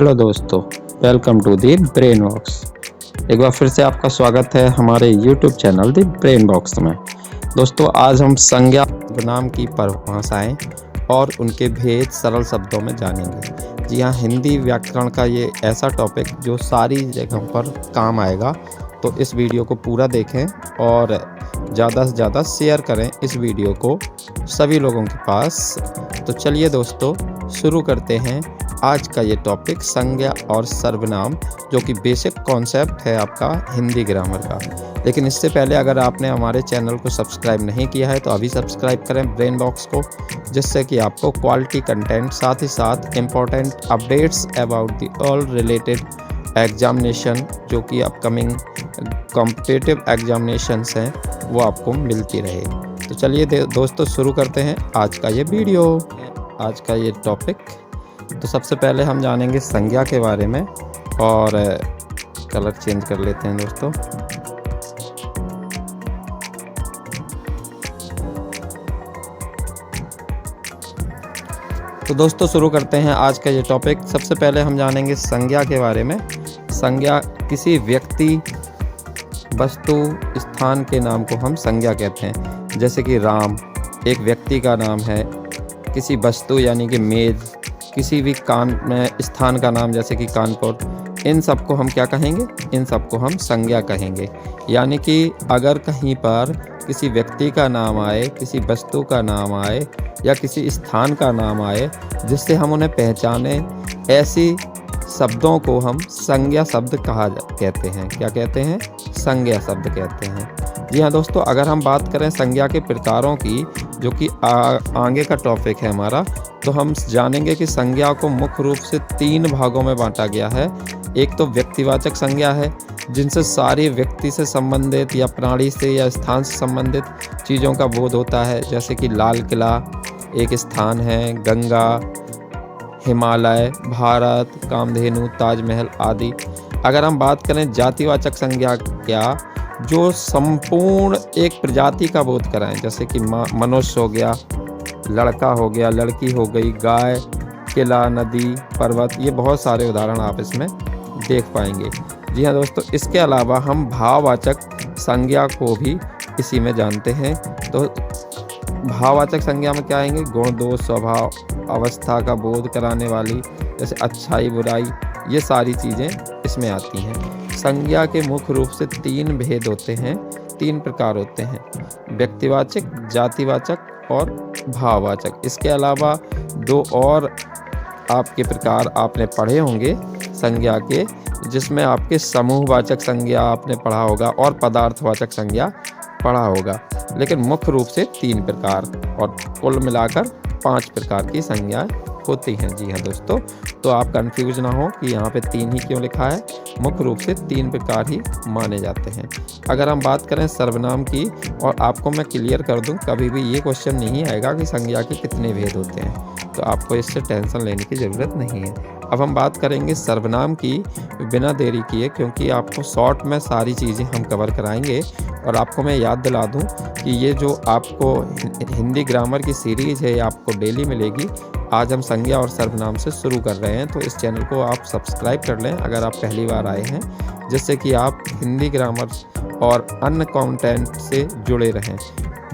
Hello दोस्तों, welcome to the brain box. एक बार फिर से आपका स्वागत है हमारे YouTube channel the brain box में। दोस्तों, आज हम संज्ञा नाम की परिभाषाएं और उनके भेद सरल शब्दों में जानेंगे। जी हाँ, हिंदी व्याकरण का ये ऐसा टॉपिक जो सारी जगहों पर काम आएगा, तो इस वीडियो को पूरा देखें और ज़्यादा से ज़्यादा शेयर करें इस वीडियो को सभी लोगों के पास। तो चलिए दोस्तों, शुरू करते हैं आज का ये टॉपिक, संज्ञा और सर्वनाम, जो कि बेसिक कॉन्सेप्ट है आपका हिंदी ग्रामर का। लेकिन इससे पहले अगर आपने हमारे चैनल को सब्सक्राइब नहीं किया है तो अभी सब्सक्राइब करें ब्रेन बॉक्स को, जिससे कि आपको क्वालिटी कंटेंट, साथ ही साथ important updates about the all related examination, जो कि अपकमिंग कॉम्पिटिटिव एग्जामिनेशंस हैं, वो आपको मिलती रहे। तो चलिए दोस्तों, शुरू करते हैं आज का ये वीडियो, आज का ये टॉपिक। तो सबसे पहले हम जानेंगे संज्ञा के बारे में, और कलर चेंज कर लेते हैं दोस्तों। तो दोस्तों, शुरू करते हैं आज का ये टॉपिक। सबसे पहले हम जानेंगे संज्ञा के बारे में। संज्ञा किसी व्यक्ति, वस्तु, स्थान के नाम को हम संज्ञा कहते हैं। जैसे कि राम एक व्यक्ति का नाम है, किसी वस्तु यानी कि मेज, किसी भी स्थान का नाम जैसे कि कानपुर, इन सब को हम क्या कहेंगे? इन सब को हम संज्ञा कहेंगे। यानी कि अगर कहीं पर किसी व्यक्ति का नाम आए, किसी वस्तु का नाम आए या किसी स्थान का नाम आए जिससे हम उन्हें पहचाने, ऐसी शब्दों को हम संज्ञा शब्द कहते हैं। क्या कहते हैं? संज्ञा शब्द कहते हैं। जी हाँ दोस्तों, अगर हम बात करें संज्ञा के प्रकारों की, जो कि आगे का टॉपिक है हमारा, तो हम जानेंगे कि संज्ञा को मुख्य रूप से 3 भागों में बांटा गया है। एक तो व्यक्तिवाचक संज्ञा है, जिनसे सारी व्यक्ति से संबंधित या प्राणी से या स्थान से संबंधित चीज़ों का बोध होता है। जैसे कि लाल किला एक स्थान है, गंगा, हिमालय, भारत, कामधेनु, ताजमहल आदि। अगर हम बात करें जातिवाचक संज्ञा, क्या जो संपूर्ण एक प्रजाति का बोध कराएं, जैसे कि मनुष्य हो गया, लड़का हो गया, लड़की हो गई, गाय, किला, नदी, पर्वत, ये बहुत सारे उदाहरण आप इसमें देख पाएंगे। जी हाँ दोस्तों, इसके अलावा हम भाववाचक संज्ञा को भी इसी में जानते हैं। तो भाववाचक संज्ञा में क्या आएंगे? गुण, दोष, स्वभाव, अवस्था का बोध कराने वाली, जैसे अच्छाई, बुराई, ये सारी चीज़ें इसमें आती हैं। संज्ञा के मुख्य रूप से 3 भेद होते हैं, 3 प्रकार होते हैं: व्यक्तिवाचक, जातिवाचक और भाववाचक। इसके अलावा 2 और आपके प्रकार आपने पढ़े होंगे संज्ञा के, जिसमें आपके समूहवाचक संज्ञा आपने पढ़ा होगा और पदार्थवाचक संज्ञा पढ़ा होगा। लेकिन मुख्य रूप से 3 प्रकार, और कुल मिलाकर 5 प्रकार की संज्ञाएं होती हैं। जी हाँ दोस्तों, तो आप कंफ्यूज ना हो कि यहाँ पे 3 ही क्यों लिखा है। मुख्य रूप से 3 प्रकार ही माने जाते हैं। अगर हम बात करें सर्वनाम की, और आपको मैं क्लियर कर दूं, कभी भी ये क्वेश्चन नहीं आएगा कि संज्ञा के कितने भेद होते हैं, तो आपको इससे टेंशन लेने की ज़रूरत नहीं है। अब हम बात करेंगे सर्वनाम की बिना देरी किए, क्योंकि आपको शॉर्ट में सारी चीज़ें हम कवर कराएंगे। और आपको मैं याद दिला दूं कि ये जो आपको हिंदी ग्रामर की सीरीज़ है, ये आपको डेली मिलेगी। आज हम संज्ञा और सर्वनाम से शुरू कर रहे हैं, तो इस चैनल को आप सब्सक्राइब कर लें अगर आप पहली बार आए हैं, जिससे कि आप हिंदी ग्रामर और अन्य कंटेंट से जुड़े रहें।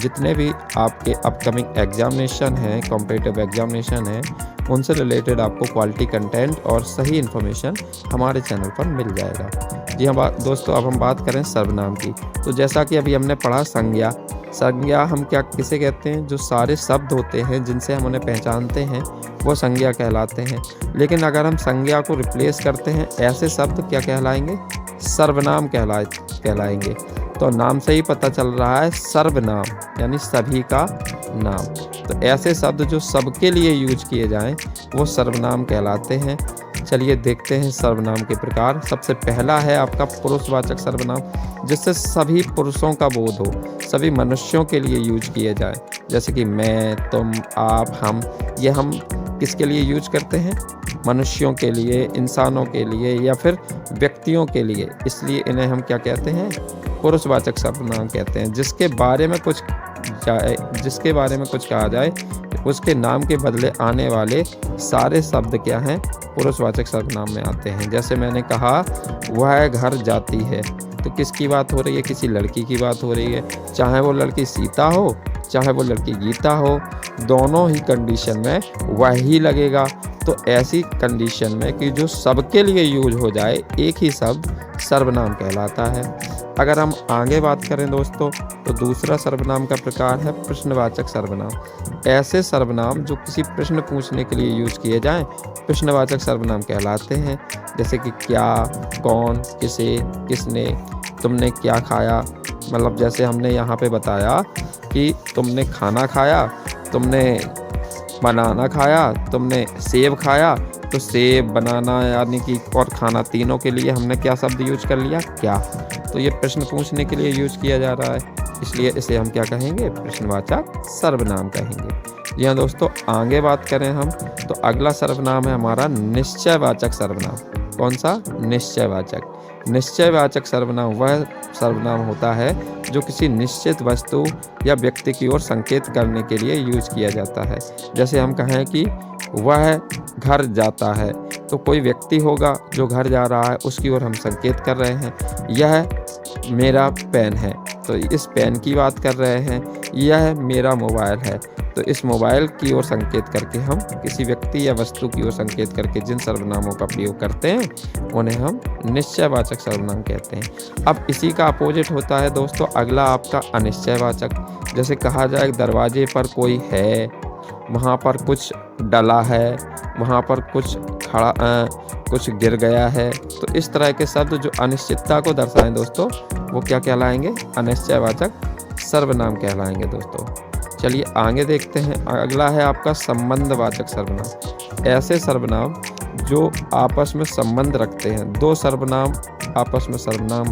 जितने भी आपके अपकमिंग एग्जामिनेशन हैं, कॉम्पिटिटिव एग्जामिनेशन हैं, उनसे रिलेटेड आपको क्वालिटी कंटेंट और सही इन्फॉर्मेशन हमारे चैनल पर मिल जाएगा। जी हाँ दोस्तों, अब हम बात करें सर्वनाम की। तो जैसा कि अभी हमने पढ़ा संज्ञा, संज्ञा हम किसे कहते हैं? जो सारे शब्द होते हैं जिनसे हम उन्हें पहचानते हैं, वो संज्ञा कहलाते हैं। लेकिन अगर हम संज्ञा को रिप्लेस करते हैं, ऐसे शब्द क्या कहलाएंगे? सर्वनाम कहलाएंगे। तो नाम से ही पता चल रहा है, सर्वनाम यानी सभी का नाम। तो ऐसे शब्द जो सबके लिए यूज किए जाएं, वो सर्वनाम कहलाते हैं। चलिए देखते हैं सर्वनाम के प्रकार। सबसे पहला है आपका पुरुषवाचक सर्वनाम, जिससे सभी पुरुषों का बोध हो, सभी मनुष्यों के लिए यूज किए जाए। जैसे कि मैं, तुम, आप, हम। ये हम किसके लिए यूज करते हैं? मनुष्यों के लिए, इंसानों के लिए, या फिर व्यक्तियों के लिए। इसलिए इन्हें हम क्या कहते हैं? पुरुषवाचक सर्वनाम कहते हैं। जिसके बारे में कुछ जाए, जिसके बारे में कुछ कहा जाए, उसके नाम के बदले आने वाले सारे शब्द क्या हैं, पुरुषवाचक सर्वनाम में आते हैं। जैसे मैंने कहा वह घर जाती है, तो किसकी बात हो रही है, किसी लड़की की बात हो रही है, चाहे वो लड़की सीता हो चाहे वो लड़की गीता हो, दोनों ही कंडीशन में वह ही लगेगा। तो ऐसी कंडीशन में कि जो सबके लिए यूज हो जाए एक ही शब्द सर्वनाम कहलाता है। अगर हम आगे बात करें दोस्तों, तो दूसरा सर्वनाम का प्रकार है प्रश्नवाचक सर्वनाम। ऐसे सर्वनाम जो किसी प्रश्न पूछने के लिए यूज किए जाएं, प्रश्नवाचक सर्वनाम कहलाते हैं। जैसे कि क्या, कौन, किसे, किसने, तुमने क्या खाया। मतलब जैसे हमने यहाँ पे बताया कि तुमने खाना खाया, तुमने बनाना खाया, तुमने सेब खाया, तो सेब, बनाना यानी कि और खाना तीनों के लिए हमने क्या शब्द यूज कर लिया, क्या। तो ये प्रश्न पूछने के लिए यूज किया जा रहा है, इसलिए इसे हम क्या कहेंगे, प्रश्नवाचक सर्वनाम कहेंगे। जी हाँ दोस्तों, आगे बात करें हम, तो अगला सर्वनाम है हमारा निश्चयवाचक सर्वनाम। कौन सा, निश्चयवाचक। निश्चयवाचक सर्वनाम वह सर्वनाम होता है जो किसी निश्चित वस्तु या व्यक्ति की ओर संकेत करने के लिए यूज किया जाता है। जैसे हम कहें कि वह घर जाता है, तो कोई व्यक्ति होगा जो घर जा रहा है, उसकी ओर हम संकेत कर रहे हैं। यह मेरा पेन है, तो इस पेन की बात कर रहे हैं। यह मेरा मोबाइल है, तो इस मोबाइल की ओर संकेत करके हम किसी व्यक्ति या वस्तु की ओर संकेत करके जिन सर्वनामों का प्रयोग करते हैं उन्हें हम निश्चयवाचक सर्वनाम कहते हैं। अब इसी का अपोजिट होता है दोस्तों अगला आपका अनिश्चयवाचक। जैसे कहा जाए दरवाजे पर कोई है, वहाँ पर कुछ डला है, वहाँ पर कुछ खड़ा कुछ गिर गया है। तो इस तरह के शब्द जो अनिश्चितता को दर्शाएं दोस्तों, वो क्या कहलाएंगे, अनिश्चयवाचक सर्वनाम कहलाएंगे दोस्तों। चलिए आगे देखते हैं, अगला है आपका संबंधवाचक सर्वनाम। ऐसे सर्वनाम जो आपस में संबंध रखते हैं, दो सर्वनाम आपस में सर्वनाम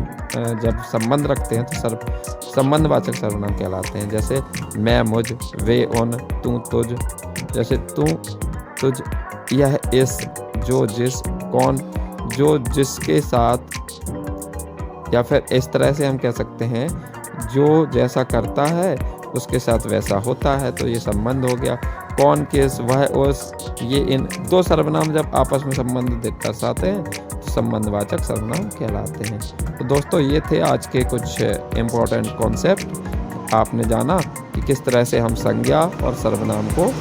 जब संबंध रखते हैं तो संबंधवाचक सर्वनाम कहलाते हैं। जैसे मैं, मुझ, वे, उन, तू, तुझ। जैसे तू, तुझ, यह, इस, जो, जिस, कौन, जो, जिसके साथ, या फिर इस तरह से हम कह सकते हैं जो जैसा करता है उसके साथ वैसा होता है। तो ये संबंध हो गया। कौन, किस, वह, उस, ये, इन दो सर्वनाम जब आपस में संबंध दर्शाते हैं तो संबंधवाचक सर्वनाम कहलाते हैं। तो दोस्तों ये थे आज के कुछ इम्पोर्टेंट कॉन्सेप्ट। आपने जाना कि किस तरह से हम संज्ञा और सर्वनाम को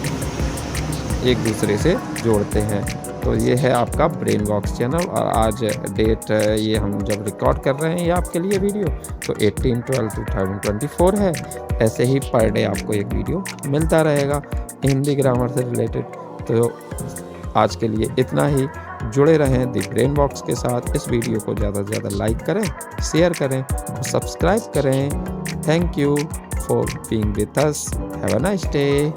एक दूसरे से जोड़ते हैं। तो ये है आपका ब्रेन बॉक्स चैनल, और आज डेट ये हम जब रिकॉर्ड कर रहे हैं ये आपके लिए वीडियो तो 18/12/2024 है। ऐसे ही पर डे आपको एक वीडियो मिलता रहेगा हिंदी ग्रामर से रिलेटेड। तो आज के लिए इतना ही। जुड़े रहें द ब्रेन बॉक्स के साथ। इस वीडियो को ज़्यादा से ज़्यादा लाइक करें, शेयर करें और सब्सक्राइब करें। Thank you for being with us. Have a nice day.